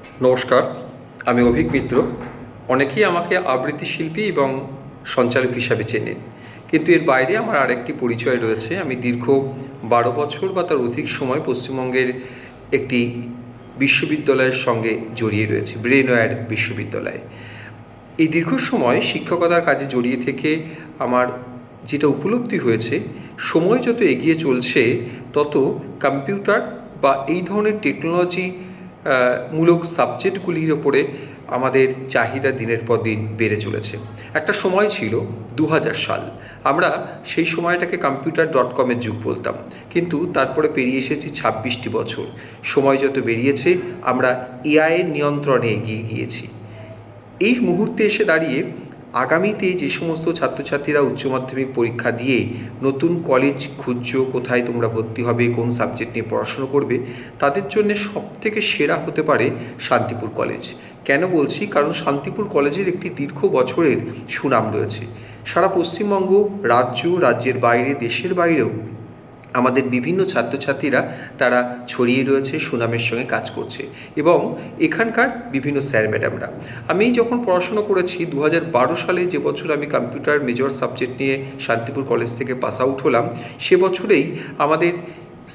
নমস্কার, আমি অভিক মিত্র। অনেকেই আমাকে আবৃত্তি শিল্পী এবং সঞ্চালক হিসাবে চেনেন, কিন্তু এর বাইরে আমার আরেকটি পরিচয় রয়েছে। আমি দীর্ঘ 12 বছর বা তার অধিক সময় পশ্চিমবঙ্গের একটি বিশ্ববিদ্যালয়ের সঙ্গে জড়িয়ে রয়েছি, ব্রেনওয়্যার বিশ্ববিদ্যালয়ে। এই দীর্ঘ সময় শিক্ষকতার কাজে জড়িয়ে থেকে আমার যেটা উপলব্ধি হয়েছে, সময় যত এগিয়ে চলছে তত কম্পিউটার বা এই ধরনের টেকনোলজি মূলক সাবজেক্টগুলির ওপরে আমাদের চাহিদা দিনের পর দিন বেড়ে চলেছে। একটা সময় ছিল 2000 সাল, আমরা সেই সময়টাকে computer.com-এর যুগ বলতাম, কিন্তু তারপরে পেরিয়ে এসেছি 26টি বছর। সময় যত বেরিয়েছে আমরা এআইয়ের নিয়ন্ত্রণে এগিয়ে গিয়েছি। এই মুহূর্তে এসে দাঁড়িয়ে আগামীতে যে সমস্ত ছাত্রছাত্রীরা উচ্চ মাধ্যমিক পরীক্ষা দিয়ে নতুন কলেজ খুঁজছো, কোথায় তোমরা ভর্তি হবে, কোন সাবজেক্ট নিয়ে পড়াশুনো করবে, তাদের জন্য সবথেকে সেরা হতে পারে শান্তিপুর কলেজ। কেন বলছি? কারণ শান্তিপুর কলেজের একটি দীর্ঘ বছরের সুনাম রয়েছে। সারা পশ্চিমবঙ্গ, রাজ্যের বাইরে, দেশের বাইরেও আমাদের বিভিন্ন ছাত্রছাত্রীরা তারা ছড়িয়ে রয়েছে, সুনামের সঙ্গে কাজ করছে। এবং এখানকার বিভিন্ন স্যার ম্যাডামরা, আমি যখন পড়াশোনা করেছি 2012 সালে, যে বছর আমি কম্পিউটার মেজর সাবজেক্ট নিয়ে শান্তিপুর কলেজ থেকে পাস আউট হলাম, সে বছরেই আমাদের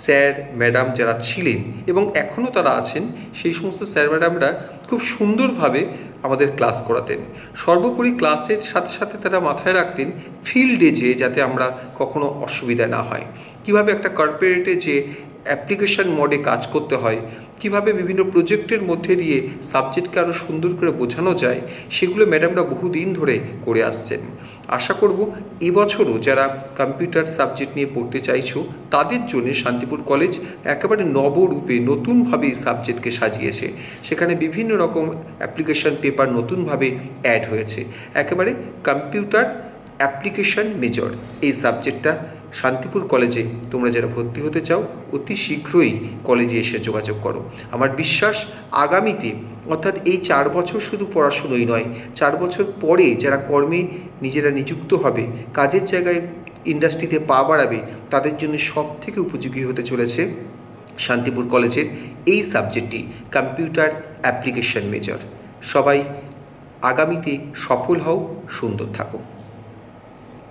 স্যার ম্যাডাম যারা ছিলেন এবং এখনও তারা আছেন, সেই সমস্ত স্যার ম্যাডামরা খুব সুন্দরভাবে আমাদের ক্লাস করাতেন। সর্বোপরি ক্লাসের সাথে সাথে তারা মাথায় রাখতেন ফিল্ডে যে যাতে আমরা কখনো অসুবিধা না হয়, কিভাবে একটা কর্পোরেটে যে অ্যাপ্লিকেশন মোডে কাজ করতে হয়, কিভাবে বিভিন্ন প্রজেক্টের মধ্যে দিয়ে সাবজেক্টকে আরও সুন্দর করে বোঝানো যায়, সেগুলো ম্যাডামরা বহুদিন ধরে করে আসছেন। আশা করব এবছরও যারা কম্পিউটার সাবজেক্ট নিয়ে পড়তে চাইছো তাদের জন্য শান্তিপুর কলেজ একেবারে নবরূপে নতুনভাবে এই সাবজেক্টকে সাজিয়েছে। সেখানে বিভিন্ন রকম অ্যাপ্লিকেশন পেপার নতুনভাবে অ্যাড হয়েছে। একেবারে কম্পিউটার অ্যাপ্লিকেশন মেজর এই সাবজেক্টটা শান্তিপুর কলেজে তোমরা যারা ভর্তি হতে চাও অতি শীঘ্রই কলেজে এসে যোগাযোগ করো। আমার বিশ্বাস আগামীতে, অর্থাৎ এই 4 বছর শুধু পড়াশুনোই নয়, 4 বছর পরে যারা কর্মে নিজেরা নিযুক্ত হবে, কাজের জায়গায় ইন্ডাস্ট্রিতে পা বাড়াবে, তাদের জন্য সবথেকে উপযোগী হতে চলেছে শান্তিপুর কলেজের এই সাবজেক্টটি, কম্পিউটার অ্যাপ্লিকেশন মেজর। সবাই আগামীতে সফল হও, সুন্দর থাকো।